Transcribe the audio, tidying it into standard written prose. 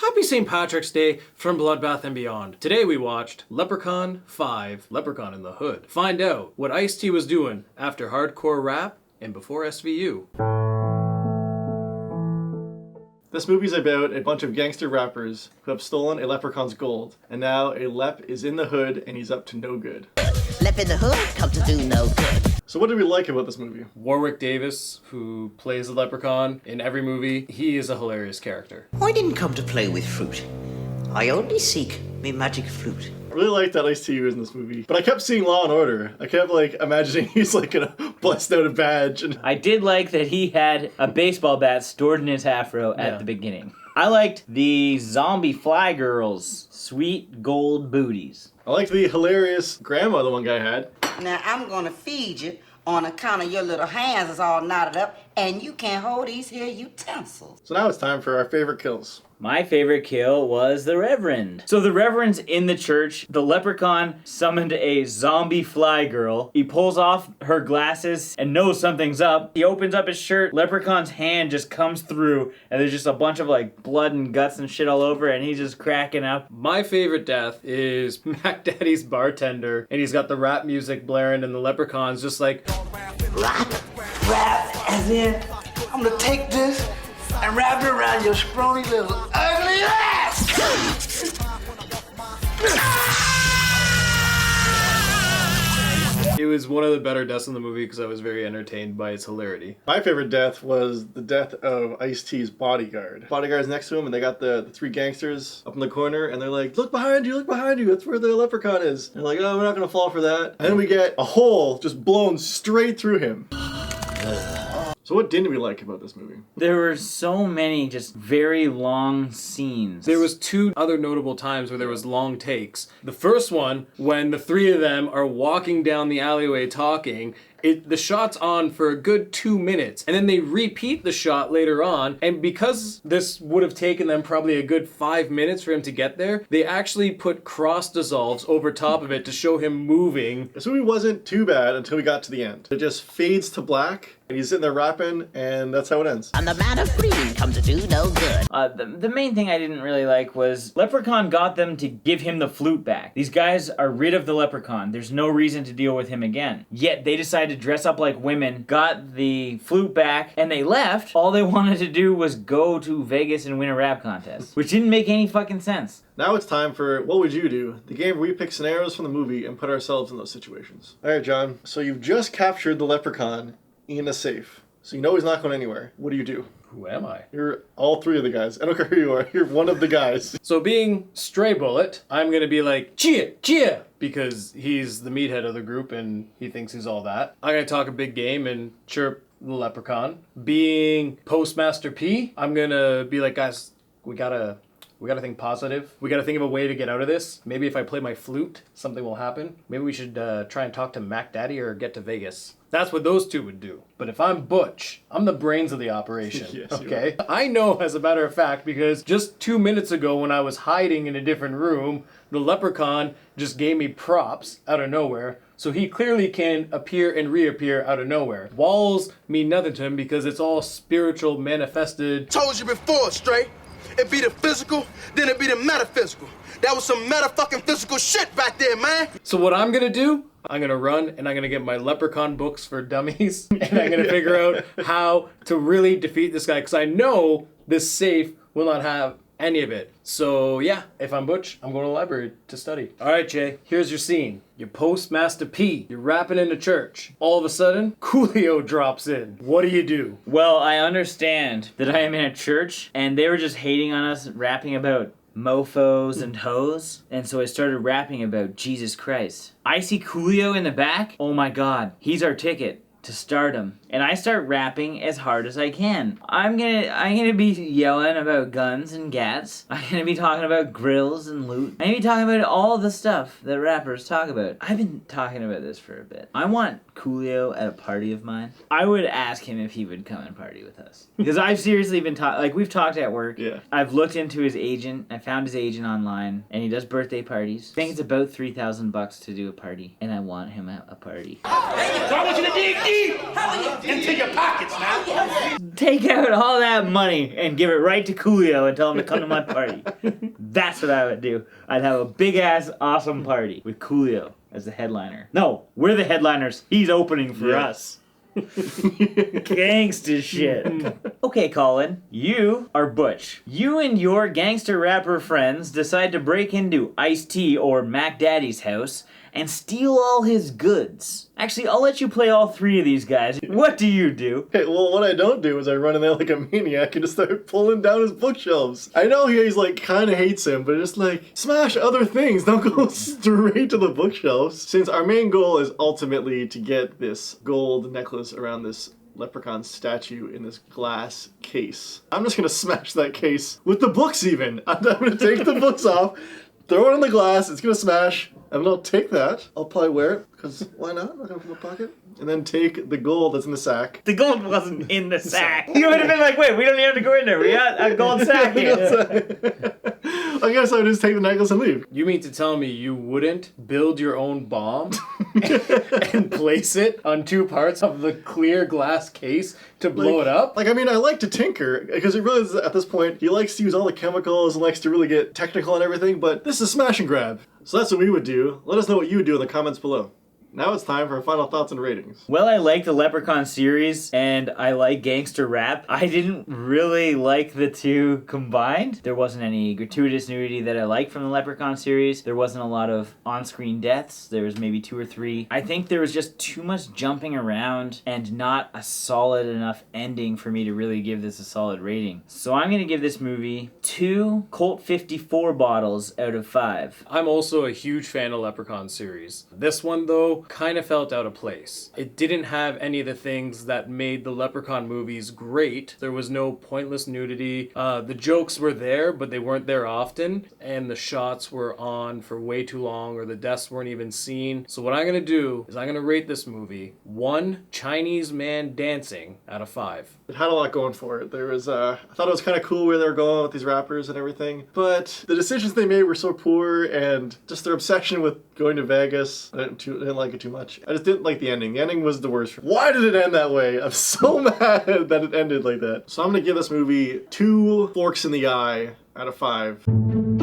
Happy St. Patrick's Day from Bloodbath and Beyond. Today we watched Leprechaun 5, Leprechaun in the Hood. Find out what Ice-T was doing after hardcore rap and before SVU. This movie's about a bunch of gangster rappers who have stolen a leprechaun's gold, and now a lep is in the hood and he's up to no good. Lep in the hood, come to do no good. So what do we like about this movie? Warwick Davis, who plays the Leprechaun in every movie, he is a hilarious character. I didn't come to play with fruit. I only seek me magic flute. I really like that Ice-T was in this movie, but I kept seeing Law and Order. I kept imagining he's gonna bust out a badge. And I did like that he had a baseball bat stored in his afro at the beginning. I liked the zombie fly girls' sweet gold booties. I liked the hilarious grandma the one guy had. Now I'm gonna feed you on account of your little hands is all knotted up and you can't hold these here utensils. So now it's time for our favorite kills. My favorite kill was the Reverend. So the Reverend's in the church. The Leprechaun summoned a zombie fly girl. He pulls off her glasses and knows something's up. He opens up his shirt. Leprechaun's hand just comes through and there's just a bunch of blood and guts and shit all over and he's just cracking up. My favorite death is Mac Daddy's bartender, and he's got the rap music blaring and the Leprechaun's just like... Rap, as in, I'm gonna take this and wrap it around your scrawny little ugly ass! It was one of the better deaths in the movie because I was very entertained by its hilarity. My favorite death was the death of Ice-T's bodyguard. Bodyguard's next to him, and they got the three gangsters up in the corner, and they're like, look behind you, that's where the Leprechaun is. And they're like, oh, we're not gonna fall for that. And then we get a hole just blown straight through him. So what didn't we like about this movie? There were so many just very long scenes. There was two other notable times where there was long takes. The first one, when the three of them are walking down the alleyway talking, the shot's on for a good 2 minutes, and then they repeat the shot later on, and because this would have taken them probably a good 5 minutes for him to get there, they actually put cross dissolves over top of it to show him moving. This movie wasn't too bad until we got to the end. It just fades to black, and he's sitting there rapping, and that's how it ends. And the man of green come to do no good. The main thing I didn't really like was Leprechaun got them to give him the flute back. These guys are rid of the Leprechaun. There's no reason to deal with him again. Yet they decided to dress up like women, got the flute back, and they left. All they wanted to do was go to Vegas and win a rap contest, which didn't make any fucking sense. Now it's time for What Would You Do? The game where we pick scenarios from the movie and put ourselves in those situations. Alright, John, so you've just captured the Leprechaun in a safe. So you know he's not going anywhere. What do? Who am I? You're all three of the guys. I don't care who you are. You're one of the guys. So being Stray Bullet, I'm gonna be like, cheer, cheer! Because he's the meathead of the group and he thinks he's all that. I'm gonna talk a big game and chirp the Leprechaun. Being Postmaster P, I'm gonna be like, guys, we gotta think positive. We gotta think of a way to get out of this. Maybe if I play my flute, something will happen. Maybe we should try and talk to Mac Daddy or get to Vegas. That's what those two would do. But if I'm Butch, I'm the brains of the operation, Yes, okay? I know, as a matter of fact, because just 2 minutes ago when I was hiding in a different room, the Leprechaun just gave me props out of nowhere. So he clearly can appear and reappear out of nowhere. Walls mean nothing to him because it's all spiritual manifested. Told you before, Stray. It be the physical, then it be the metaphysical. That was some meta-fucking physical shit back there, man. So what I'm gonna do, I'm gonna run and I'm gonna get my Leprechaun books for dummies and I'm gonna figure out how to really defeat this guy because I know this safe will not have any of it. So yeah, if I'm Butch, I'm going to the library to study. All right, Jay, here's your scene. You're Postmaster P. You're rapping in the church. All of a sudden, Coolio drops in. What do? Well, I understand that I am in a church and they were just hating on us rapping about mofos and hoes, and so I started rapping about Jesus Christ. I see Coolio in the back. Oh my god, he's our ticket to stardom. And I start rapping as hard as I can. I'm gonna be yelling about guns and gats. I'm gonna be talking about grills and loot. I'm gonna be talking about all the stuff that rappers talk about. I've been talking about this for a bit. I want Coolio at a party of mine. I would ask him if he would come and party with us. Because I've seriously been we've talked at work. Yeah. I've looked into his agent. I found his agent online, and he does birthday parties. I think it's about $3,000 to do a party, and I want him at a party. So I want you to dig Into your pockets now. Take out all that money and give it right to Coolio and tell him to come to my party. That's what I would do. I'd have a big ass awesome party with Coolio as the headliner. No, we're the headliners. He's opening for us. Gangsta shit. Okay, Colin, you are Butch. You and your gangster rapper friends decide to break into Ice-T or Mac Daddy's house and steal all his goods. Actually, I'll let you play all three of these guys. What do you do? Okay, well, what I don't do is I run in there like a maniac and just start pulling down his bookshelves. I know he's like kind of hates him, but just like smash other things. Don't go straight to the bookshelves. Since our main goal is ultimately to get this gold necklace around this Leprechaun statue in this glass case, I'm just gonna smash that case with the books even. I'm gonna take the books off, throw it in the glass, it's gonna smash, and then I'll take that. I'll probably wear it, because why not? I'm not gonna put it in my pocket. And then take the gold that's in the sack. The gold wasn't in the sack. You would have been like, wait, we don't even have to go in there. We got a gold sack here. I guess I would just take the necklace and leave. You mean to tell me you wouldn't build your own bomb and place it on two parts of the clear glass case to blow it up? Like, I mean, I like to tinker, because it really is, at this point, he likes to use all the chemicals and likes to really get technical and everything, but this is smash and grab. So that's what we would do. Let us know what you would do in the comments below. Now it's time for our final thoughts and ratings. Well, I like the Leprechaun series, and I like gangster rap. I didn't really like the two combined. There wasn't any gratuitous nudity that I liked from the Leprechaun series. There wasn't a lot of on-screen deaths. There was maybe 2 or 3. I think there was just too much jumping around and not a solid enough ending for me to really give this a solid rating. So I'm going to give this movie 2 Colt 54 bottles out of 5. I'm also a huge fan of Leprechaun series. This one, though, kind of felt out of place. It didn't have any of the things that made the Leprechaun movies great. There was no pointless nudity. The jokes were there, but they weren't there often, and the shots were on for way too long, or the deaths weren't even seen. So what I'm gonna do is I'm gonna rate this movie 1 Chinese man dancing out of 5. It had a lot going for it. There was, I thought it was kind of cool where they were going with these rappers and everything, but the decisions they made were so poor, and just their obsession with going to Vegas, I didn't like it too much. I just didn't like the ending. The ending was the worst. Why did it end that way? I'm so mad that it ended like that. So I'm gonna give this movie 2 forks in the eye out of 5.